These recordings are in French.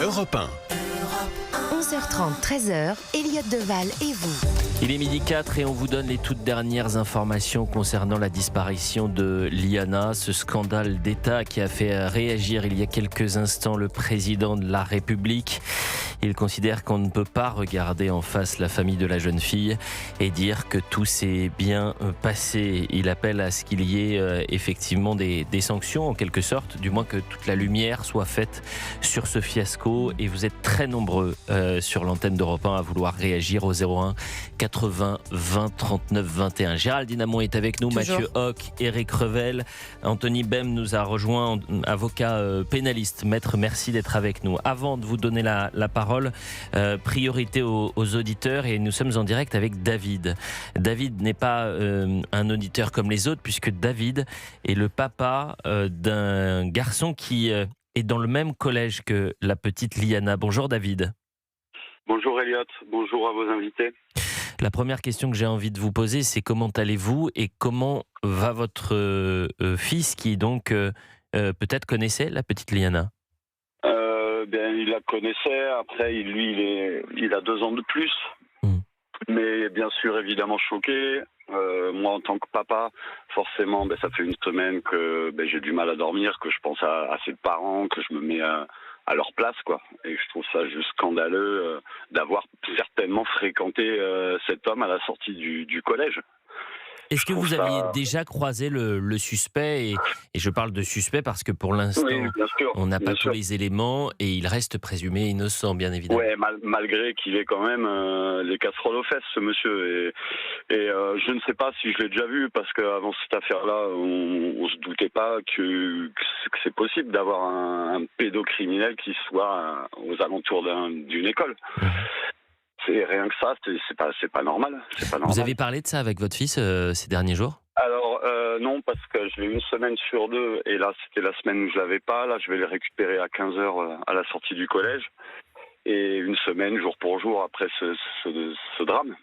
Europe 1. 11h30, 13h, Elliot Deval et vous. Il est 12h04 et on vous donne les toutes dernières informations concernant la disparition de Liana, ce scandale d'État qui a fait réagir il y a quelques instants le président de la République. Il considère qu'on ne peut pas regarder en face la famille de la jeune fille et dire que tout s'est bien passé. Il appelle à ce qu'il y ait effectivement des sanctions en quelque sorte, du moins que toute la lumière soit faite sur ce fiasco. Et vous êtes très nombreux sur l'antenne d'Europe 1 à vouloir réagir au 01 80 20 39 21. Géraldine Amont est avec nous, Toujours. Mathieu Hoc, Éric Revel, Anthony Bem nous a rejoint, avocat pénaliste. Maître, merci d'être avec nous. Avant de vous donner la parole, priorité aux auditeurs, et nous sommes en direct avec David. David n'est pas un auditeur comme les autres, puisque David est le papa d'un garçon qui est dans le même collège que la petite Liana. Bonjour David. Bonjour Elliot, bonjour à vos invités. La première question que j'ai envie de vous poser, c'est comment allez-vous et comment va votre fils qui donc peut-être connaissait la petite Liana? Il la connaissait, après il a 2 ans de plus, mais bien sûr évidemment choqué. Moi en tant que papa, forcément ça fait une semaine que j'ai du mal à dormir, que je pense à ses parents, que je me mets à leur place, quoi. Et je trouve ça juste scandaleux d'avoir certainement fréquenté cet homme à la sortie du collège. Est-ce que vous aviez déjà croisé le suspect et je parle de suspect parce que pour l'instant, oui, bien sûr, on n'a pas tous sûr. les éléments et il reste présumé innocent, bien évidemment. Ouais, malgré qu'il ait quand même les casseroles aux fesses, ce monsieur. Et je ne sais pas si je l'ai déjà vu, parce qu'avant cette affaire-là, on se doutait pas que c'est possible d'avoir un pédocriminel qui soit aux alentours d'une école. C'est rien que ça, c'est pas normal. Vous avez parlé de ça avec votre fils ces derniers jours ? Alors non, parce que je l'ai eu une semaine sur 2, et là c'était la semaine où je l'avais pas. Là je vais le récupérer à 15h à la sortie du collège, et une semaine jour pour jour après ce drame.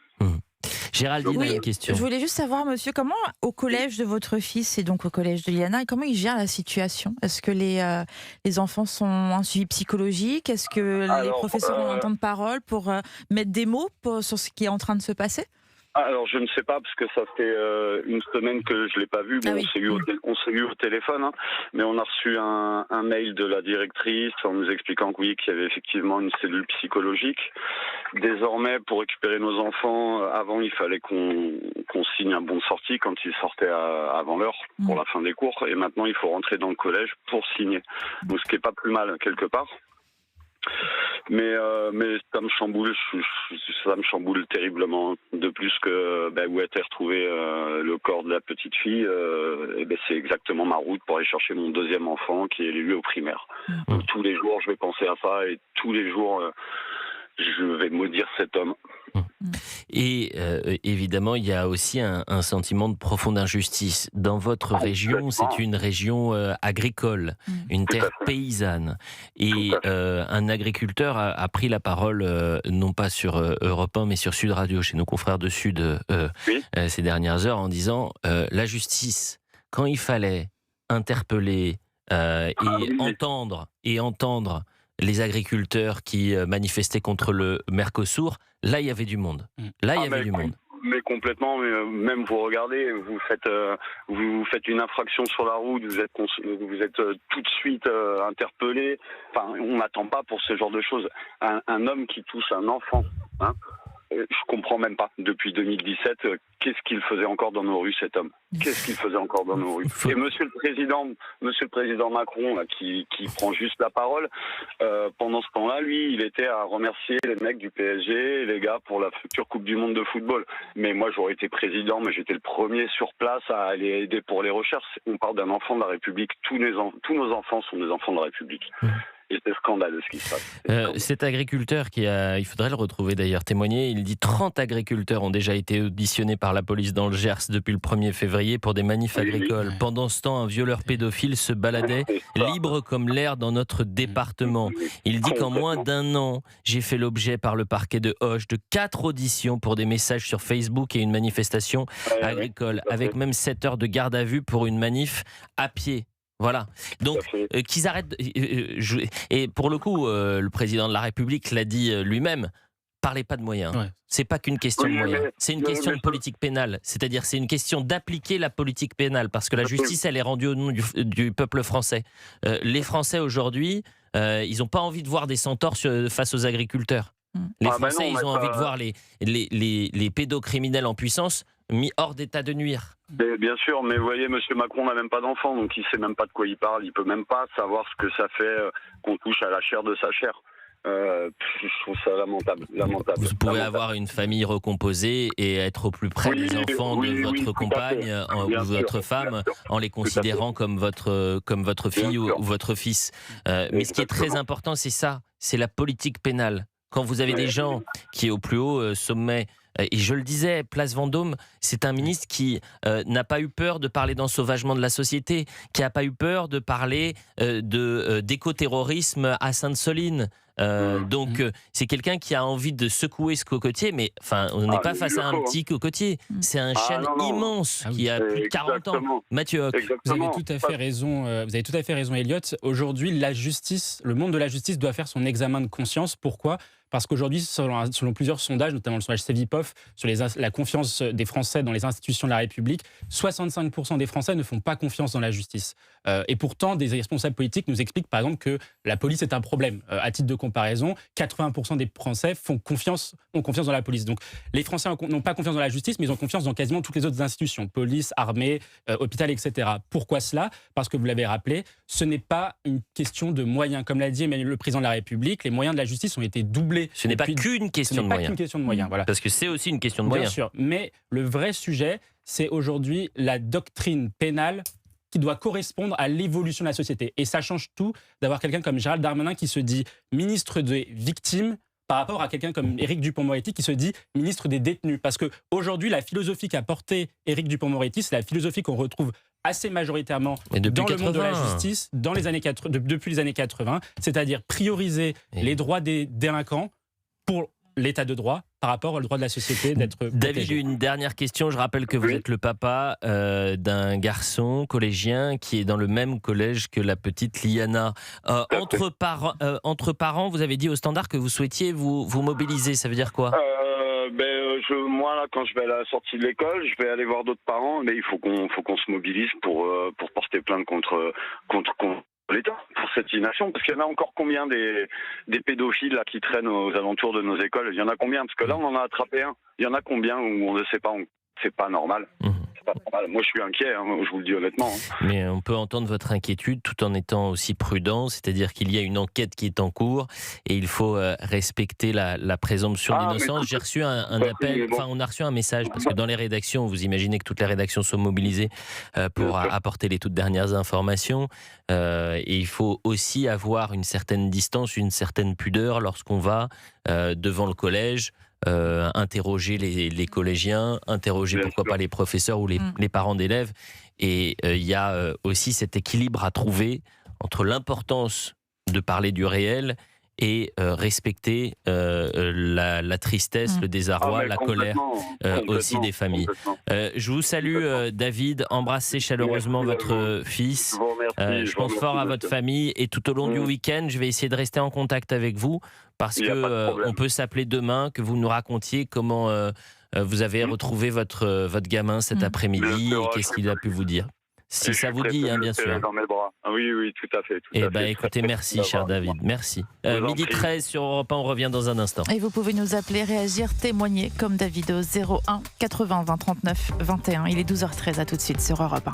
Géraldine a une question. Je voulais juste savoir, monsieur, comment au collège de votre fils et donc au collège de Liana, comment ils gèrent la situation? Est-ce que les enfants sont un suivi psychologique? Est-ce que les professeurs ont un temps de parole pour mettre des mots sur ce qui est en train de se passer? Alors je ne sais pas, parce que ça fait une semaine que je l'ai pas vu. Bon, Ah oui. on s'est eu au téléphone, hein, mais on a reçu un mail de la directrice en nous expliquant qu'il y avait effectivement une cellule psychologique. Désormais, pour récupérer nos enfants, avant il fallait qu'on signe un bon de sortie quand ils sortaient avant l'heure pour la fin des cours, et maintenant il faut rentrer dans le collège pour signer. Donc ce qui est pas plus mal quelque part. Mais ça me chamboule terriblement. De plus que où a été retrouvé le corps de la petite fille, c'est exactement ma route pour aller chercher mon 2e enfant qui est lui au primaire. Donc, tous les jours je vais penser à ça, et tous les jours je vais maudire cet homme. Et évidemment, il y a aussi un sentiment de profonde injustice. Dans votre région, c'est une région agricole, une terre paysanne. Et un agriculteur a pris la parole, non pas sur Europe 1, mais sur Sud Radio, chez nos confrères de Sud, ces dernières heures, en disant la justice, quand il fallait interpeller entendre les agriculteurs qui manifestaient contre le Mercosur, là il y avait du monde. Là il y avait du monde. Mais complètement, même vous regardez, vous faites une infraction sur la route, vous êtes tout de suite interpellé. Enfin, on n'attend pas pour ce genre de choses. Un homme qui touche un enfant, hein, je comprends même pas. Depuis 2017, qu'est-ce qu'il faisait encore dans nos rues, cet homme? Qu'est-ce qu'il faisait encore dans nos rues? Et Monsieur le Président Macron, là, qui prend juste la parole, pendant ce temps-là, lui, il était à remercier les mecs du PSG et les gars pour la future Coupe du Monde de football. Mais moi, j'aurais été président, mais j'étais le premier sur place à aller aider pour les recherches. On parle d'un enfant de la République. Tous nos enfants sont des enfants de la République. Et c'est scandaleux ce qui se passe. Cet agriculteur il faudrait le retrouver d'ailleurs, témoigner, il dit 30 agriculteurs ont déjà été auditionnés par la police dans le Gers depuis le 1er février pour des manifs agricoles. Pendant ce temps, un violeur pédophile se baladait libre comme l'air dans notre département. Il dit qu'en moins d'1 an, j'ai fait l'objet par le parquet de Auch de 4 auditions pour des messages sur Facebook et une manifestation agricole, avec même 7 heures de garde à vue pour une manif à pied. Voilà. Donc, qu'ils arrêtent. Et pour le coup, le président de la République l'a dit lui-même. Parlez pas de moyens. Ouais. C'est pas qu'une question de moyens. C'est une question de politique pénale. C'est-à-dire, c'est une question d'appliquer la politique pénale, parce que la justice, elle est rendue au nom du peuple français. Les Français aujourd'hui, ils n'ont pas envie de voir des centaures face aux agriculteurs. Les Français, ils ont envie de voir les pédocriminels en puissance mis hors d'état de nuire. Mais bien sûr, mais vous voyez, M. Macron n'a même pas d'enfant, donc il ne sait même pas de quoi il parle. Il ne peut même pas savoir ce que ça fait qu'on touche à la chair de sa chair. Je trouve ça lamentable. Vous pouvez avoir une famille recomposée et être au plus près des enfants de votre compagne ou votre femme en les considérant comme votre fille ou votre fils. Mais ce qui est très important, c'est ça, c'est la politique pénale. Quand vous avez des gens qui, au plus haut sommet, et je le disais, Place Vendôme, c'est un ministre qui n'a pas eu peur de parler d'ensauvagement de la société, qui n'a pas eu peur de parler d'écoterrorisme à Sainte-Soline. Donc c'est quelqu'un qui a envie de secouer ce cocotier, mais enfin on n'est pas face à un petit cocotier, c'est un chêne immense qui a plus de 40 ans. Mathieu Hoc. Vous avez tout à fait raison. Vous avez tout à fait raison, Elliot. Aujourd'hui, le monde de la justice doit faire son examen de conscience. Pourquoi ? Parce qu'aujourd'hui, selon plusieurs sondages, notamment le sondage Cevipof, sur la confiance des Français dans les institutions de la République, 65% des Français ne font pas confiance dans la justice. Et pourtant, des responsables politiques nous expliquent, par exemple, que la police est un problème. À titre de comparaison, 80% des Français ont confiance dans la police. Donc, les Français n'ont pas confiance dans la justice, mais ils ont confiance dans quasiment toutes les autres institutions, police, armée, hôpital, etc. Pourquoi cela ? Parce que vous l'avez rappelé, ce n'est pas une question de moyens. Comme l'a dit le président de la République, les moyens de la justice ont été doublés. Ce n'est pas qu'une question de moyens. Voilà. Parce que c'est aussi une question de moyens. Bien sûr, mais le vrai sujet, c'est aujourd'hui la doctrine pénale qui doit correspondre à l'évolution de la société. Et ça change tout d'avoir quelqu'un comme Gérald Darmanin qui se dit ministre des victimes par rapport à quelqu'un comme Éric Dupond-Moretti qui se dit ministre des détenus. Parce qu'aujourd'hui, la philosophie qu'a portée Éric Dupond-Moretti, c'est la philosophie qu'on retrouve assez majoritairement dans le monde de la justice depuis les années 80, c'est-à-dire prioriser les droits des délinquants pour l'état de droit par rapport au droit de la société d'être protégé. David, une dernière question. Je rappelle que vous êtes le papa d'un garçon collégien qui est dans le même collège que la petite Liana. Entre parents, vous avez dit au Standard que vous souhaitiez vous mobiliser. Ça veut dire quoi ? Moi, là, quand je vais à la sortie de l'école, je vais aller voir d'autres parents, mais il faut qu'on se mobilise pour porter plainte contre l'État pour cette inaction, parce qu'il y en a encore combien des pédophiles là qui traînent aux alentours de nos écoles ? Il y en a combien ? Parce que là, on en a attrapé un. Il y en a combien où on ne sait pas ? C'est pas normal. C'est pas normal. Moi, je suis inquiet, je vous le dis honnêtement. Mais on peut entendre votre inquiétude tout en étant aussi prudent, c'est-à-dire qu'il y a une enquête qui est en cours et il faut respecter la présomption d'innocence. J'ai reçu un appel, on a reçu un message, parce que dans les rédactions, vous imaginez que toutes les rédactions sont mobilisées pour apporter les toutes dernières informations. Et il faut aussi avoir une certaine distance, une certaine pudeur lorsqu'on va devant le collège, interroger les collégiens, interroger pourquoi pas les professeurs ou les parents d'élèves. Et il y a aussi cet équilibre à trouver entre l'importance de parler du réel et respecter la tristesse, le désarroi, la colère aussi des familles. Je vous salue David, embrassez chaleureusement votre fils. Je pense fort à votre famille et tout au long du week-end, je vais essayer de rester en contact avec vous parce qu'on peut s'appeler demain, que vous nous racontiez comment vous avez retrouvé votre gamin cet après-midi et qu'est-ce qu'il a pu vous dire. Si ça vous dit, bien sûr. Dans mes bras. Oui, tout à fait. Écoutez, merci, cher David. Merci. Midi 13 sur Europe 1, on revient dans un instant. Et vous pouvez nous appeler, réagir, témoigner comme David au 01 80 20 39 21. Il est 12h13, à tout de suite sur Europe 1.